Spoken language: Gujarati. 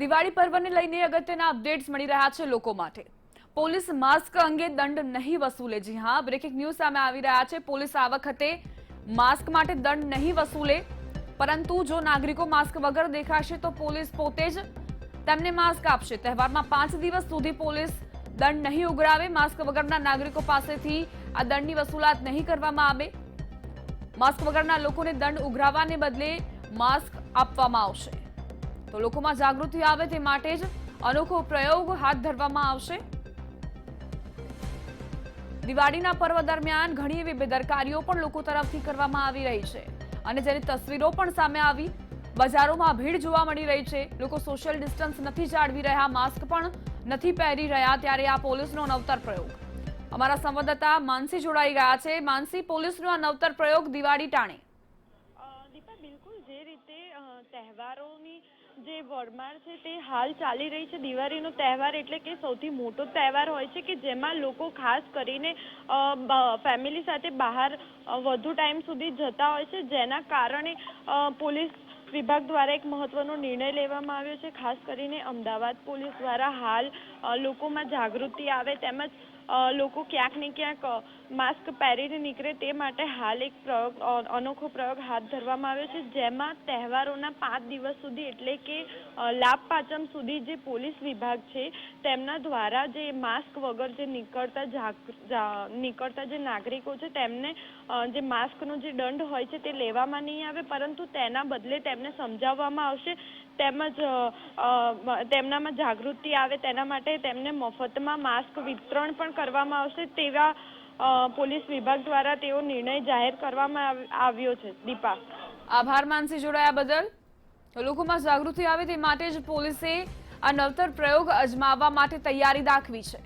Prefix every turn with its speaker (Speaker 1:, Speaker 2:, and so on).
Speaker 1: દિવાળી પર્વને લઈને અગત્યના અપડેટ્સ મળી રહ્યા છે લોકો માટે। પોલીસ માસ્ક અંગે દંડ નહીં વસૂલે। જી હા, બ્રેકિંગ ન્યૂઝ સામે આવી રહ્યા છે। પોલીસ આ વખતે માસ્ક માટે દંડ નહીં વસૂલે, પરંતુ જો નાગરિકો માસ્ક વગર દેખાશે તો પોલીસ પોતે જ તેમને માસ્ક આપશે। તહેવારમાં 5 દિવસ સુધી પોલીસ દંડ નહીં ઉઘરાવે। માસ્ક વગરના નાગરિકો પાસેથી આ દંડની વસૂલાત નહીં કરવામાં આવે। માસ્ક વગરના લોકોને દંડ ઉઘરાવવાને બદલે માસ્ક આપવામાં આવશે। તો લોકોમાં જાગૃતિ આવે તે માટે જ અનોખો પ્રયોગ હાથ ધરવામાં આવશે। દિવાળીના પર્વ દરમિયાન ઘણી એવી બેદરકારીઓ પણ લોકો તરફથી કરવામાં આવી રહી છે અને જેની તસવીરો પણ સામે આવી। બજારોમાં ભીડ જોવા મળી રહી છે। લોકો સોશિયલ ડિસ્ટન્સ નથી જાળવી રહ્યા, માસ્ક પણ નથી પહેરી રહ્યા। ત્યારે આ પોલીસનો નવતર પ્રયોગ। અમારા સંવાદદાતા માનસી જોડાઈ ગયા છે। માનસી, પોલીસનો આ નવતર પ્રયોગ દિવાળી ટાણે।
Speaker 2: દીપા, બિલકુલ જે રીતે તહેવારોની જે વડમાર છે તે હાલ ચાલી રહી છે। દિવાળીનો તહેવાર એટલે કે સૌથી મોટો તહેવાર હોય છે કે જેમાં લોકો ખાસ કરીને ફેમિલી સાથે બહાર વધુ ટાઈમ સુધી જતા હોય છે, જેના કારણે પોલીસ વિભાગ દ્વારા એક મહત્વનો નિર્ણય લેવામાં આવ્યો છે। ખાસ કરીને અમદાવાદ પોલીસ દ્વારા હાલ લોકોમાં જાગૃતિ આવે તેમજ લોકો ક્યાંક ને ક્યાંક માસ્ક પહેરીને નીકળે તે માટે હાલ એક અનોખો પ્રયોગ હાથ ધરવામાં આવ્યો છે, જેમાં તહેવારોના 5 દિવસ સુધી એટલે કે લાભ પાંચમ સુધી જે પોલીસ વિભાગ છે તેમના દ્વારા જે માસ્ક વગર જે નીકળતા જે નાગરિકો છે તેમને જે માસ્કનો જે દંડ હોય છે તે લેવામાં નહીં આવે, પરંતુ તેના બદલે તેમને સમજાવવામાં આવશે તેમજ તેમનામાં જાગૃતિ આવે તેના માટે તેમને મફતમાં માસ્ક વિતરણ પણ કરવામાં આવશે તેવા પોલીસ વિભાગ દ્વારા તેવો નિર્ણય જાહેર કરવામાં આવ્યો છે। દીપા,
Speaker 1: આભાર માનસી જોડાયા બદલ। લોકોમાં જાગૃતિ આવે તે માટે જ પોલીસે આ નવતર પ્રયોગ અજમાવવા માટે તૈયારી દાખવી છે।